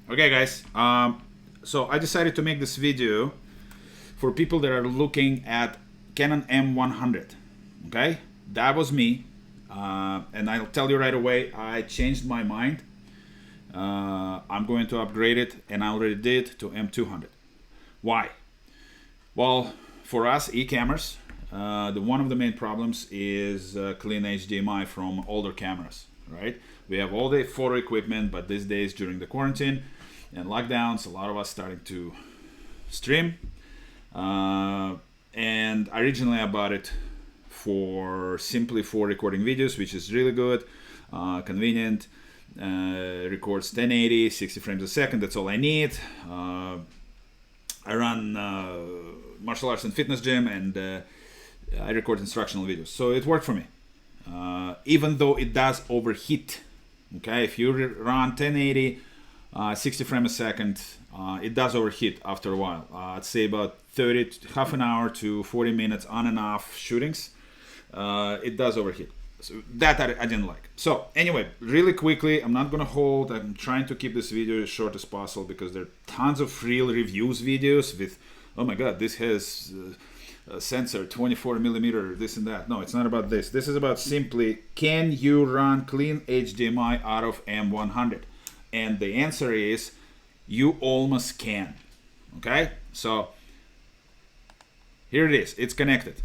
Okay guys, so I decided to make this video for people that are looking at Canon M100. Okay, that was me, and I'll tell you right away, I changed my mind. I'm going to upgrade it, and I already did, to M200. Why? Well, for us e-cameras, one of the main problems is clean HDMI from older cameras, right? We have all the photo equipment, but these days during the quarantine and lockdowns, a lot of us starting to stream. And originally I bought it simply for recording videos, which is really good, convenient. Records 1080, 60 frames a second. That's all I need. I run martial arts and fitness gym, and I record instructional videos, so it worked for me. Even though it does overheat. Okay, if you run 1080, 60 frames a second, it does overheat after a while. I'd say about half an hour to 40 minutes on and off shootings. It does overheat. So that I didn't like. So anyway, really quickly, I'm not gonna hold. I'm trying to keep this video as short as possible because there are tons of real reviews videos with, oh my god, this has a sensor 24mm, this and that. No, it's not about this. This is about simply, can you run clean HDMI out of M100? And the answer is, you almost can. Okay, so here it is. It's connected,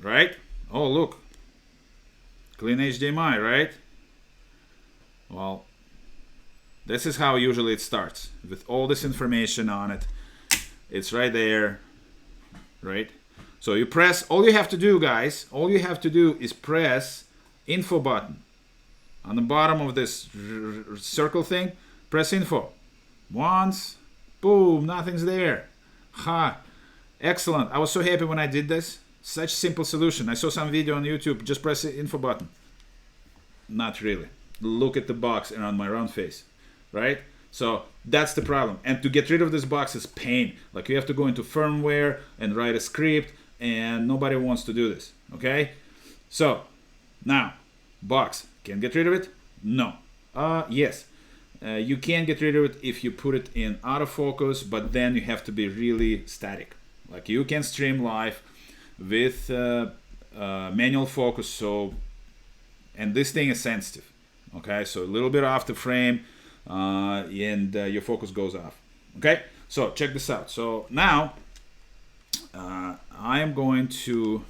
right? Oh look, clean HDMI, right? Well, this is how usually it starts, with all this information on it. It's right there, right? So you press, all you have to do, guys, all you have to do is press info button. On the bottom of this circle thing, press info. Once, boom, nothing's there. Ha, excellent. I was so happy when I did this. Such simple solution. I saw some video on YouTube, just press the info button. Not really. Look at the box around my round face, right? So that's the problem. And to get rid of this box is pain. Like, you have to go into firmware and write a script, and nobody wants to do this, okay? So now, box, can get rid of it? No. Yes. You can get rid of it if you put it in autofocus, but then you have to be really static. Like, you can stream live with manual focus, so, and this thing is sensitive, okay? So a little bit off the frame, and your focus goes off, okay? So check this out. So now I am going to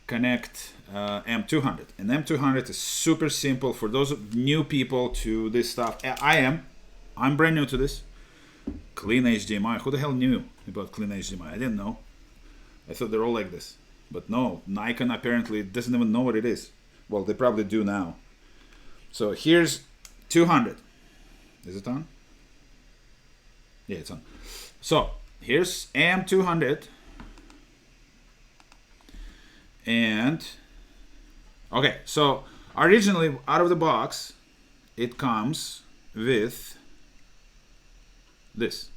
connect M200, and M200 is super simple for those new people to this stuff. I'm brand new to this. Clean HDMI. Who the hell knew about clean HDMI? I didn't know. I thought they're all like this, but no, Nikon apparently doesn't even know what it is. Well, they probably do now. So here's 200. Is it on? Yeah, it's on. So here's M200, and okay, so originally out of the box it comes with this.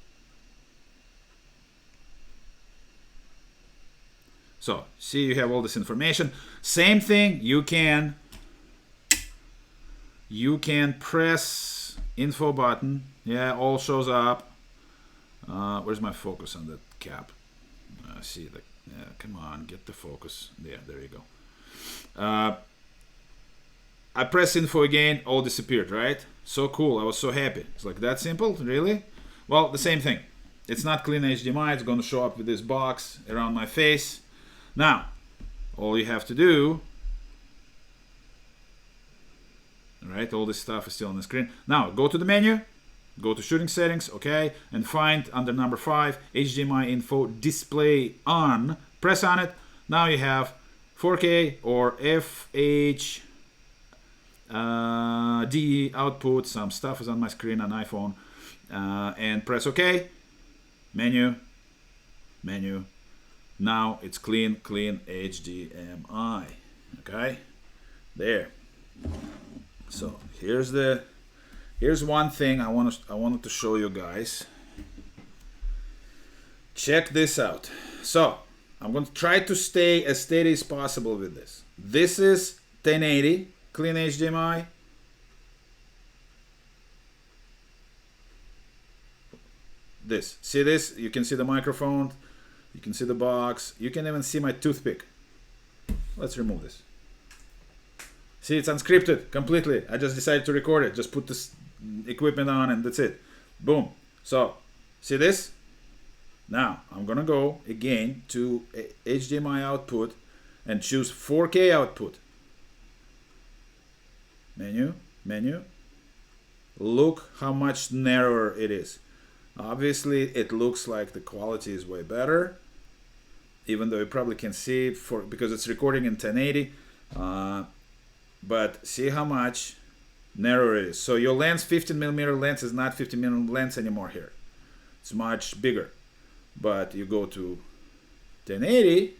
So see, you have all this information. Same thing, you can press info button. Yeah, all shows up. Where's my focus on that cap? See, yeah, come on, get the focus. There you go. I press info again, all disappeared, right? So cool, I was so happy. It's like that simple, really? Well, the same thing. It's not clean HDMI, it's gonna show up with this box around my face. Now, all you have to do, right, all this stuff is still on the screen. Now, go to the menu, go to shooting settings, okay, and find under number 5, HDMI info display on. Press on it. Now you have 4K or FHD output. Some stuff is on my screen on iPhone. And press OK. Menu. Now it's clean HDMI. Okay, there. So here's one thing I wanted to show you guys. Check this out. So I'm going to try to stay as steady as possible with this. This is 1080 clean HDMI. this. See this? You can see the microphone, you can see the box, you can even see my toothpick. Let's remove this. See, it's unscripted completely. I just decided to record it. Just put this equipment on and that's it. Boom. So, see this? Now, I'm gonna go again to HDMI output and choose 4K output. Menu, menu. Look how much narrower it is. Obviously, it looks like the quality is way better, even though you probably can see it because it's recording in 1080. But see how much narrower it is. So your lens, 15mm lens, is not 15mm lens anymore here. It's much bigger. But you go to 1080,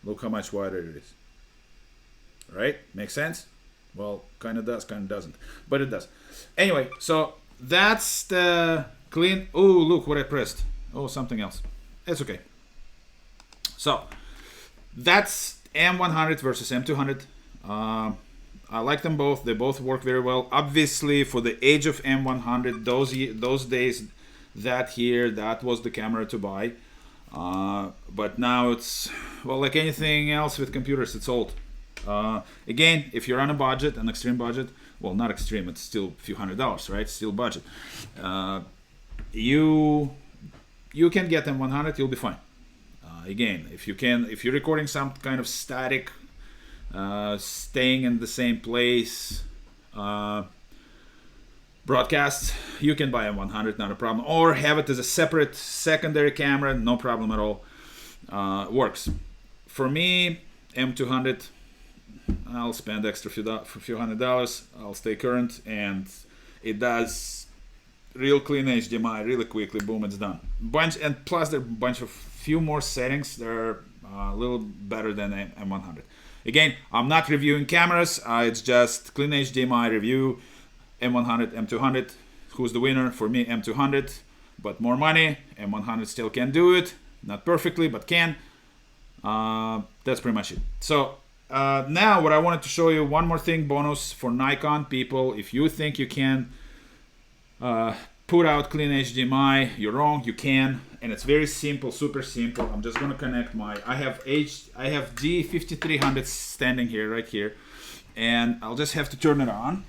look how much wider it is. Right? Makes sense? Well, kind of does, kind of doesn't. But it does. Anyway, so that's the clean... Oh, look what I pressed. Oh, something else. It's okay. So, that's M100 versus M200. I like them both. They both work very well. Obviously, for the age of M100, those days, that was the camera to buy. But now it's, well, like anything else with computers, it's old. Again, if you're on a budget, an extreme budget, well, not extreme, it's still a few $100s, right? Still budget. You can get M100, you'll be fine. Again, if you're recording some kind of static, staying in the same place broadcasts, you can buy a M100, not a problem, or have it as a separate secondary camera, no problem at all. Works. For me, M200, I'll spend extra few $100. I'll stay current, and it does real clean HDMI really quickly. Boom, it's done. And plus there are a bunch of few more settings that are a little better than M100. Again, I'm not reviewing cameras. It's just clean HDMI review. M100, M200. Who's the winner? For me, M200, but more money. M100 still can do it. Not perfectly, but can. That's pretty much it. So now what I wanted to show you, one more thing, bonus for Nikon people. If you think you can put out clean HDMI, you're wrong. You can, and it's very simple, super simple. I'm just gonna connect I have D5300 standing here, right here, and I'll just have to turn it on.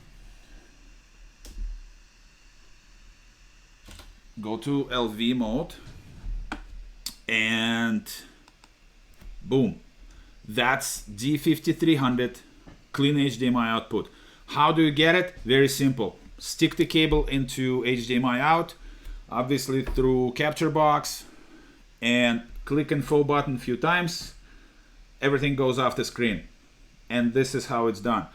Go to LV mode, and boom. That's D5300 clean HDMI output. How do you get it? Very simple. Stick the cable into HDMI out, obviously through capture box, and click info button a few times. Everything goes off the screen. And this is how it's done.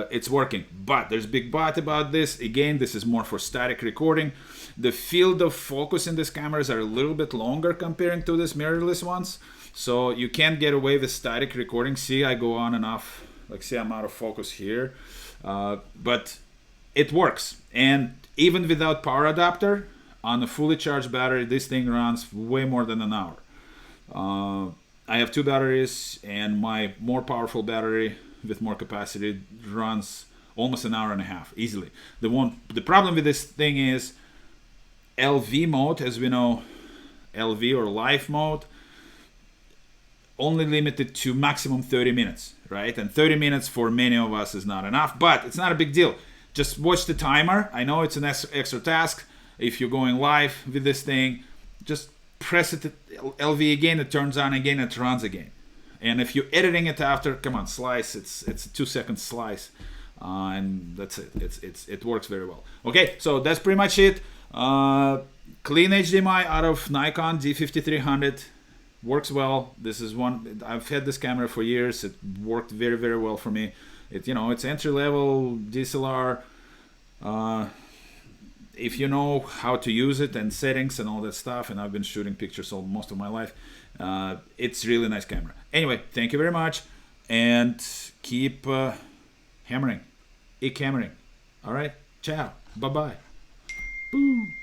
It's working. But there's a big but about this. Again, this is more for static recording. The field of focus in these cameras are a little bit longer comparing to these mirrorless ones. So you can't get away with static recording. See, I go on and off. Like, see, I'm out of focus here. But it works. And even without power adapter, on a fully charged battery, this thing runs way more than an hour. I have two batteries, and my more powerful battery with more capacity runs almost an hour and a half easily. The problem with this thing is LV mode, as we know, LV or live mode, only limited to maximum 30 minutes, right? And 30 minutes for many of us is not enough, but it's not a big deal. Just watch the timer. I know it's an extra task. If you're going live with this thing, just press it LV again, it turns on again, it runs again. And if you're editing it after, come on, slice. It's a 2-second slice, and that's it. It works very well. Okay, so that's pretty much it. Clean HDMI out of Nikon D5300 works well. This is one I've had this camera for years. It worked very, very well for me. It's entry level DSLR. If you know how to use it and settings and all that stuff, and I've been shooting pictures most of my life, it's really nice camera. Anyway, thank you very much, and keep hammering. All right, ciao, bye-bye. Boom.